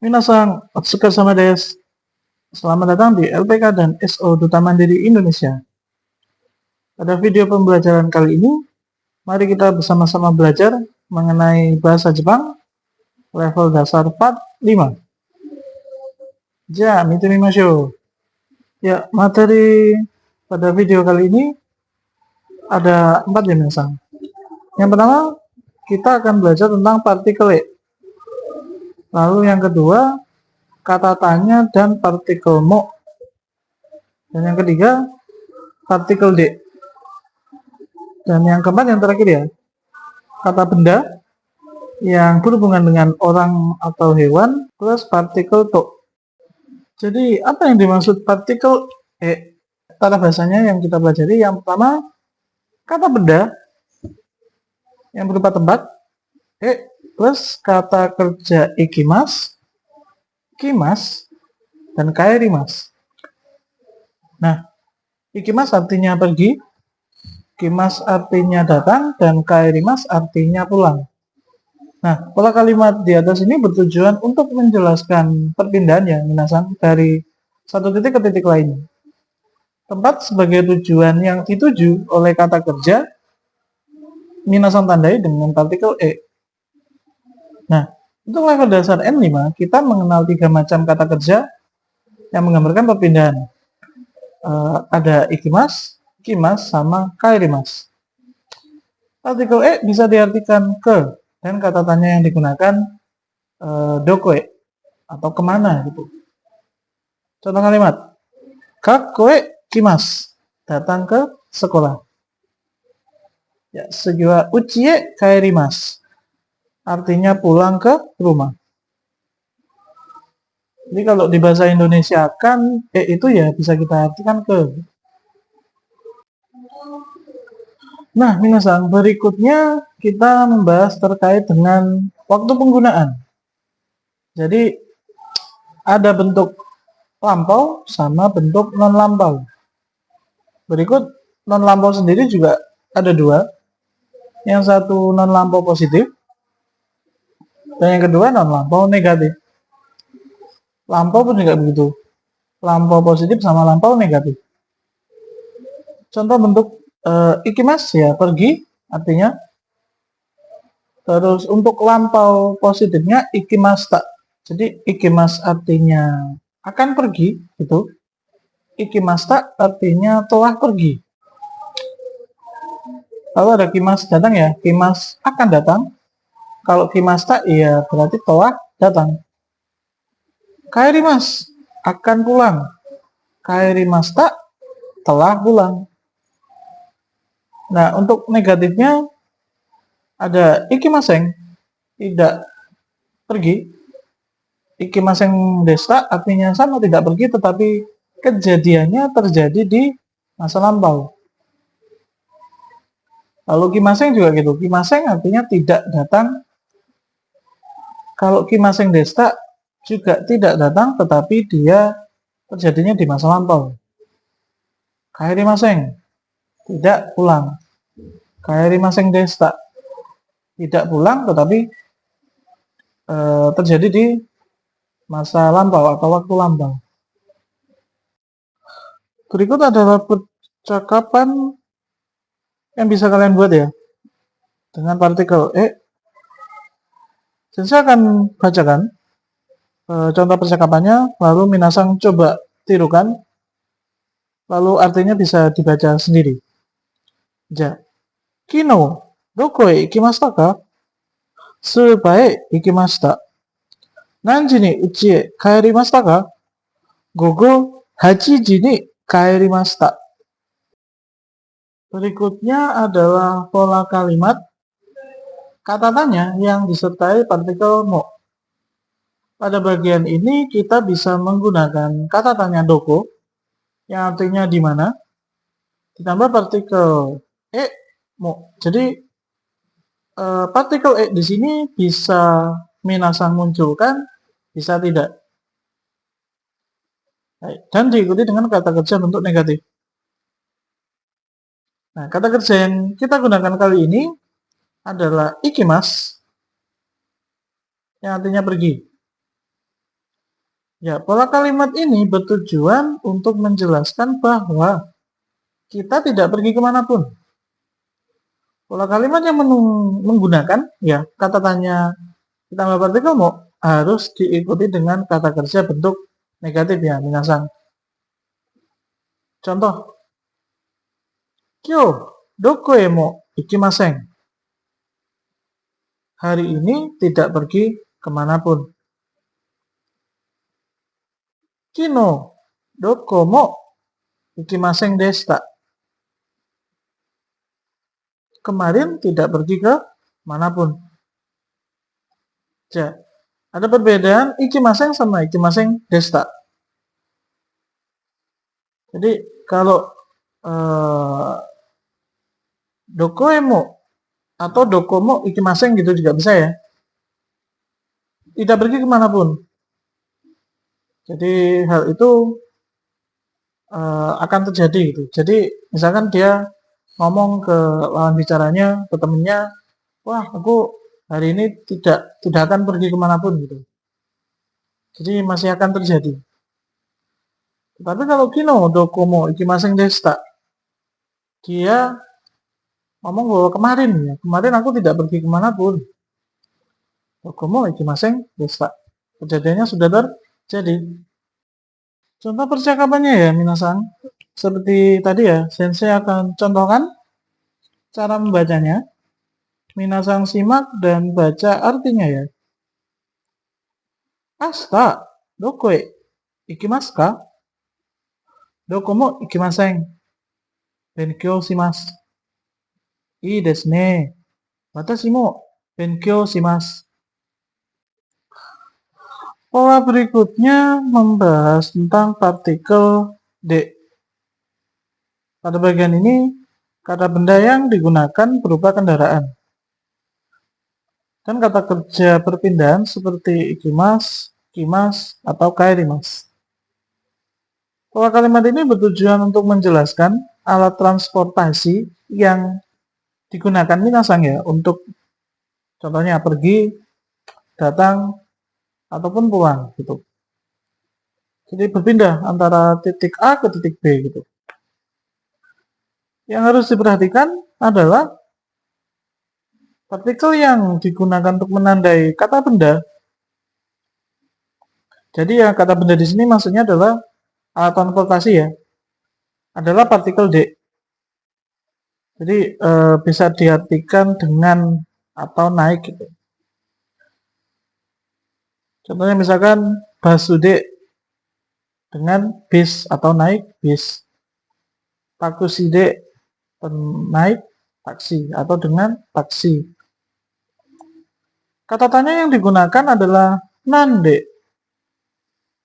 Minasan, Otsukaresama desu. Selamat datang di LPK dan SO Duta Mandiri Indonesia. Pada video pembelajaran kali ini, mari kita bersama-sama belajar mengenai bahasa Jepang level dasar part 5. Ja, mitemimashou. Ya, materi pada video kali ini ada 4 ya, minasan. Yang pertama, kita akan belajar tentang partikel e. Lalu yang kedua, kata tanya dan partikel mo. Dan yang ketiga, partikel d. Dan yang keempat, yang terakhir ya, kata benda yang berhubungan dengan orang atau hewan plus partikel to. Jadi apa yang dimaksud partikel e? Tata bahasanya yang kita pelajari, yang pertama, kata benda yang berupa tempat e plus kata kerja ikimas, kimas, dan kaerimas. Nah, ikimas artinya pergi, kimas artinya datang, dan kaerimas artinya pulang. Nah, pola kalimat di atas ini bertujuan untuk menjelaskan perpindahan ya, minasan, dari satu titik ke titik lain. Tempat sebagai tujuan yang dituju oleh kata kerja, minasan tandai dengan partikel e. Nah, untuk level dasar N5, kita mengenal 3 macam kata kerja yang menggambarkan perpindahan. Ada ikimas, kimas, sama kaerimas. Partikel e bisa diartikan ke, dan kata tanya yang digunakan dokoe, atau kemana gitu. Contoh kalimat, kakkoe kimas, datang ke sekolah. Ya, segiwa uchie kaerimas, artinya pulang ke rumah. Jadi kalau di bahasa Indonesia kan e itu ya bisa kita artikan ke. Nah, minasan, berikutnya kita membahas terkait dengan waktu penggunaan. Jadi ada bentuk lampau sama bentuk non lampau. Berikut non lampau sendiri juga ada 2. Yang satu non lampau positif dan yang kedua non lampau negatif. Lampau pun juga begitu. Lampau positif sama lampau negatif. Contoh bentuk ikimas ya pergi artinya. Terus untuk lampau positifnya ikimasta. Jadi ikimas artinya akan pergi gitu. Ikimasta artinya telah pergi. Lalu ada kimas datang ya, kimas akan datang. Kalau kimasta ya berarti telah datang. Kaerimas akan pulang. Kaerimasta telah pulang. Nah, untuk negatifnya ada ikimaseng, tidak pergi. Ikimaseng desta artinya sama, tidak pergi, tetapi kejadiannya terjadi di masa lampau. Lalu kimaseng juga gitu. Kimaseng artinya tidak datang. Kalau kimaseng desta juga tidak datang, tetapi dia terjadinya di masa lampau. Kaerimaseng, tidak pulang. Kaerimaseng desta, tidak pulang, tetapi terjadi di masa lampau atau waktu lampau. Berikut adalah percakapan yang bisa kalian buat ya dengan partikel e. Dan saya akan bacakan contoh percakapannya, lalu minasan coba tirukan, lalu artinya bisa dibaca sendiri. Ja, kino doko e ikimashita ka? Supa e ikimashita. Nanji ni uchi e kaerimashita ka? Gogo 8 ji ni kaerimashita. Berikutnya adalah pola kalimat kata tanya yang disertai partikel mo. Pada bagian ini kita bisa menggunakan kata tanya doko yang artinya di mana ditambah partikel e mo. Jadi partikel e di sini bisa minasan munculkan, bisa tidak. Dan diikuti dengan kata kerja bentuk negatif. Nah, kata kerja yang kita gunakan kali ini adalah ikimas, yang artinya pergi. Ya, pola kalimat ini bertujuan untuk menjelaskan bahwa kita tidak pergi kemanapun. Pola kalimat yang menggunakan ya kata tanya ditambah partikel mo harus diikuti dengan kata kerja bentuk negatif ya, minasang. Contoh, kyo doko mo ikimasen. Hari ini tidak pergi kemanapun. Kino doko mo ikimasen deshita. Kemarin tidak pergi ke manapun. Ya, ada perbedaan ikimasen sama ikimasen deshita. Jadi kalau dokoemo atau dokomo ikimasen gitu juga bisa ya. Tidak pergi kemanapun. Jadi hal itu akan terjadi gitu. Jadi misalkan dia ngomong ke lawan bicaranya, ke temennya, wah aku hari ini tidak akan pergi kemanapun gitu. Jadi masih akan terjadi. Tapi kalau kino dokomo ikimasen deshita, dia ngomong bahwa kemarin aku tidak pergi kemanapun. Dokomo ikimasen deshita. Kejadiannya sudah terjadi. Contoh percakapannya ya, minasan. Seperti tadi ya, sensei akan contohkan cara membacanya. Minasan simak dan baca artinya ya. Asta, dokoe, ikimasu ka? Dokomo ikimasen. Benkyou shimasu. Ii desu ne. Watashi mo benkyou shimasu. Pola berikutnya membahas tentang partikel D. Pada bagian ini, kata benda yang digunakan berupa kendaraan. Dan kata kerja perpindahan seperti ikimas, kimas, atau kaerimas. Pola kalimat ini bertujuan untuk menjelaskan alat transportasi yang digunakan minasang ya untuk contohnya pergi, datang, ataupun pulang gitu. Jadi berpindah antara titik A ke titik B gitu. Yang harus diperhatikan adalah partikel yang digunakan untuk menandai kata benda. Jadi ya kata benda di sini maksudnya adalah alat transportasi ya. Adalah partikel D. Jadi bisa diartikan dengan atau naik gitu. Contohnya misalkan basude dengan bis atau naik bis. Takuside naik taksi atau dengan taksi. Kata tanya yang digunakan adalah nande.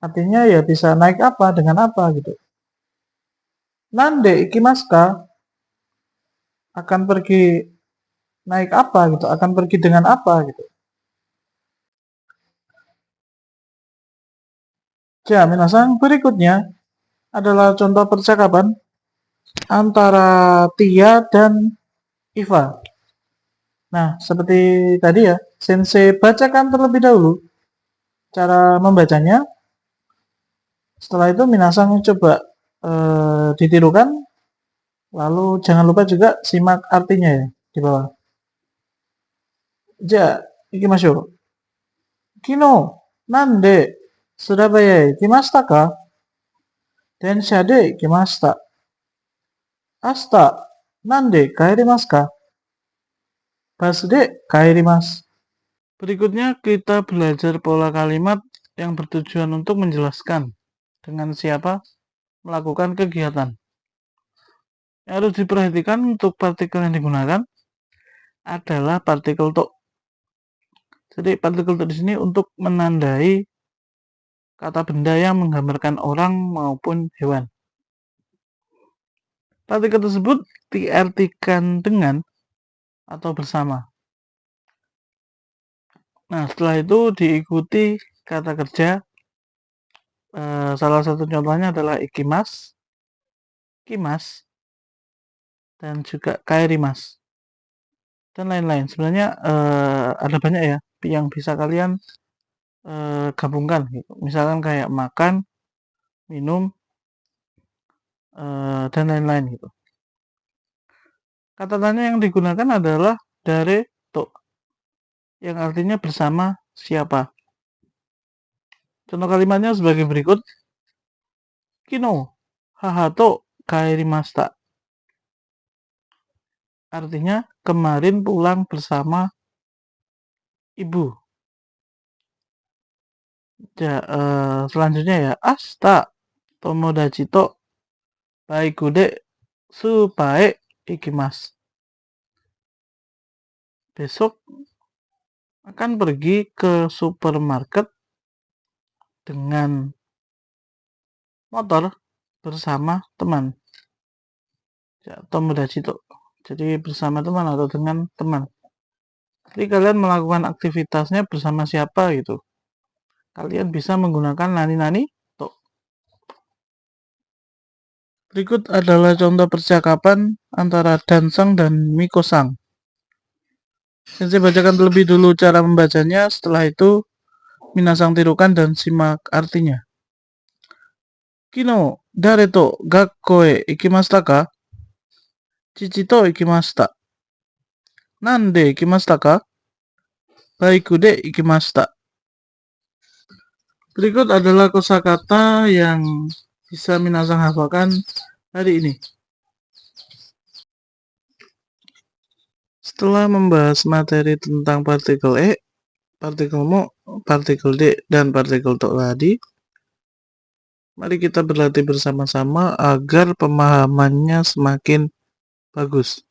Artinya ya bisa naik apa dengan apa gitu. Nande ikimasu ka? Akan pergi naik apa gitu, akan pergi dengan apa gitu. Ya, minasan berikutnya adalah contoh percakapan antara Tia dan Iva. Nah, seperti tadi ya, sensei bacakan terlebih dahulu cara membacanya. Setelah itu minasan coba ditirukan, lalu jangan lupa juga simak artinya ya di bawah. Ja, ikimashou. Kino, nande Surabaya ikimashita ka? Densha de ikimashita. Asta, nande kaerimasu ka? Basu de kaerimasu. Berikutnya kita belajar pola kalimat yang bertujuan untuk menjelaskan dengan siapa melakukan kegiatan. Yang harus diperhatikan untuk partikel yang digunakan adalah partikel to. Jadi partikel to di sini untuk menandai kata benda yang menggambarkan orang maupun hewan. Partikel tersebut diartikan dengan atau bersama. Nah, setelah itu diikuti kata kerja. Salah satu contohnya adalah ikimas, kimas, dan juga kaerimas, dan lain-lain. Sebenarnya ada banyak ya yang bisa kalian gabungkan gitu. Misalkan kayak makan, minum, dan lain-lain gitu. Kata tanya yang digunakan adalah dare to, yang artinya bersama siapa. Contoh kalimatnya sebagai berikut. Kino haha to kairimashita. Artinya kemarin pulang bersama ibu. Ya, selanjutnya ya, asta tomodachi to baiku de supae ikimasu. Besok akan pergi ke supermarket dengan motor bersama teman. Ya, tomodachi to. Jadi bersama teman atau dengan teman. Jadi kalian melakukan aktivitasnya bersama siapa gitu. Kalian bisa menggunakan nani-nani to. Berikut adalah contoh percakapan antara Dansang dan Miko-sang. Sensei bacakan terlebih dulu cara membacanya, setelah itu minasang tirukan dan simak artinya. Kino, dare to gakko e ikimashita ka? Chichi to ikimashita. Nande ikimashita ka? Baiku de ikimashita. Berikut adalah kosakata yang bisa minasang hafalkan hari ini. Setelah membahas materi tentang partikel E, partikel mo, partikel D, dan partikel to tadi, mari kita berlatih bersama-sama agar pemahamannya semakin bagus.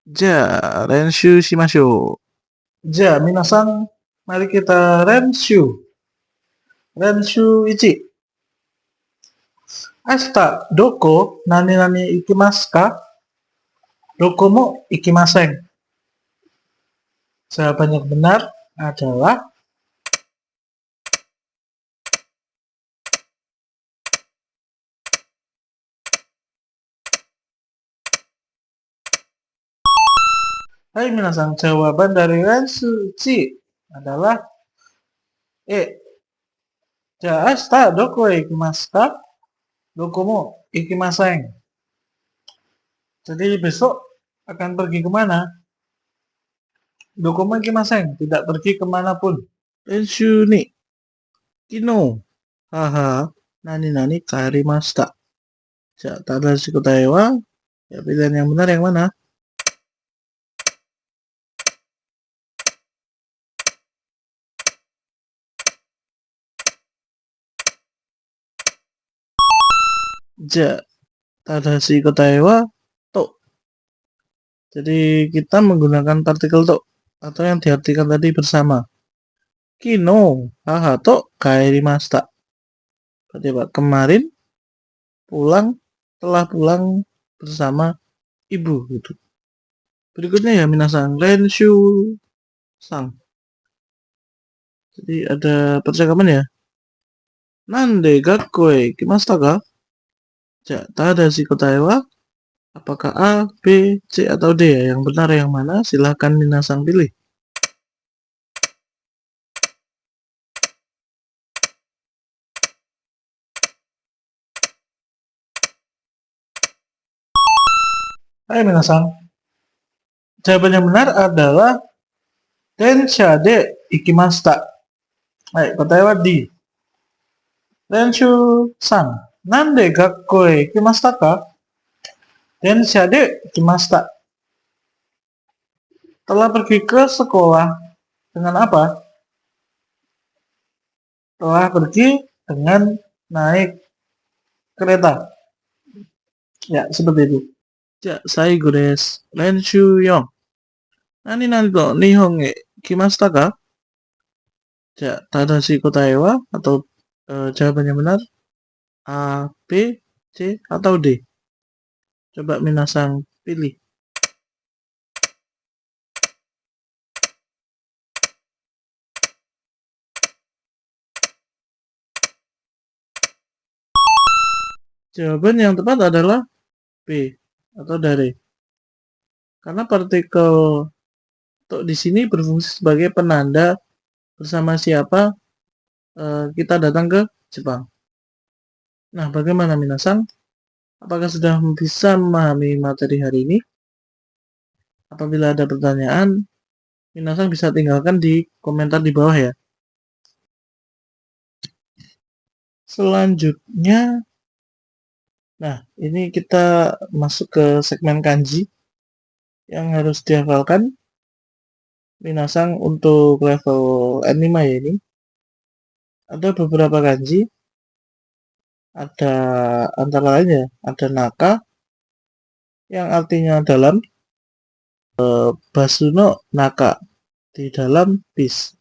Ja, renshu shimashou. Ja, minasang, mari kita renshu. Renshu ichi. Ashita, doko, nani-nani ikimasu ka? Doko mo ikimasen. Jawaban yang benar adalah hai minasang, jawaban dari renshu ichi adalah E. Ja, ashita, doko ikimasu ka? Doko mo ikimasen. Jadi besok akan pergi kemana? Doko mo ikimasen, tidak pergi kemanapun. Renshu ni kino haha nani-nani karimashita. Ja, tadashi kotae wa, ya pilihan yang benar yang mana? Ja, tadashi kotae wa to. Jadi kita menggunakan partikel to atau yang diartikan tadi bersama. Kino haha to kairimashita. Berarti Pak, kemarin telah pulang bersama ibu gitu. Berikutnya ya minasang renshu sang. Jadi ada percakapan ya. Nande gakko e ikimashita ka? Ja, tadashi kotae wa, apakah A, B, C atau D ya? Yang benar yang mana? Silahkan minasang pilih. Hai minasang. Jawaban yang benar adalah Densha de ikimashita. Hai, kotae wa D. Renshu san. Nande gakko e ikimashita ka? Densha de ikimashita. Telah pergi ke sekolah dengan apa? Telah pergi dengan naik kereta. Ya, seperti itu. Ja, saigo desu. Renshu 4. Nani to nihon e kimashita ka? Ja, tadashi kotae wa atau jawaban yang benar A, B, C atau D. Coba minasang pilih. Jawaban yang tepat adalah B atau dari. Karena partikel to di sini berfungsi sebagai penanda bersama siapa kita datang ke Jepang. Nah, bagaimana minasan? Apakah sudah bisa memahami materi hari ini? Apabila ada pertanyaan, minasan bisa tinggalkan di komentar di bawah ya. Selanjutnya, nah ini kita masuk ke segmen kanji yang harus dihafalkan. Minasan untuk level N5 ya ini. Ada beberapa kanji. Ada antara lain ya, ada naka yang artinya dalam, basuno naka di dalam bis.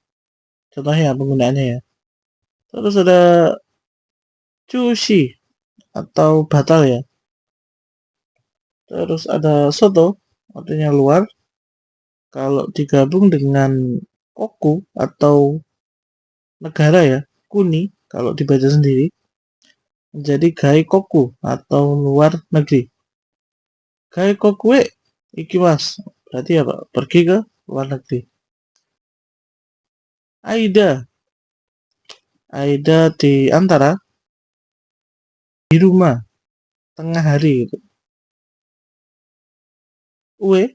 Contohnya penggunaannya ya. Terus ada cushi atau batal ya. Terus ada soto artinya luar. Kalau digabung dengan koku atau negara ya, kuni kalau dibaca sendiri menjadi gaikoku atau luar negeri. Gaikoku ikimas berarti apa? Pergi ke luar negeri. Aida di antara, di rumah, tengah hari gitu. Ue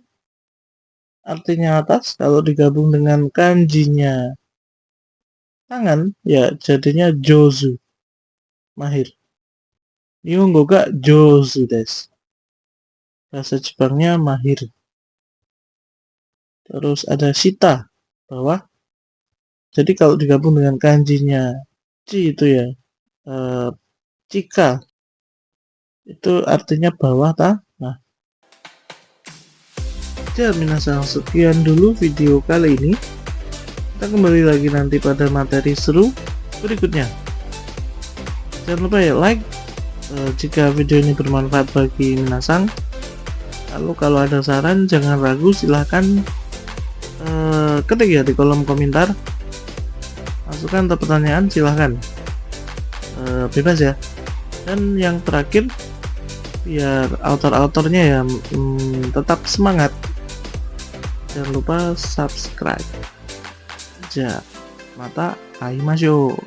artinya atas, kalau digabung dengan kanjinya tangan ya jadinya jozu, mahir. Nihongo ga jozu desu. Bahasa Jepangnya mahir. Terus ada shita, bawah. Jadi kalau digabung dengan kanjinya ci itu ya, cika itu artinya bawah tanah. Ya minasan, sekian dulu video kali ini. Kita kembali lagi nanti pada materi seru berikutnya. Jangan lupa ya like jika video ini bermanfaat bagi minasan. Lalu kalau ada saran jangan ragu, silahkan ketik ya di kolom komentar. Masukan atau pertanyaan silahkan, bebas ya. Dan yang terakhir, biar autor-autornya ya tetap semangat, jangan lupa subscribe. Ja, mata aimasho.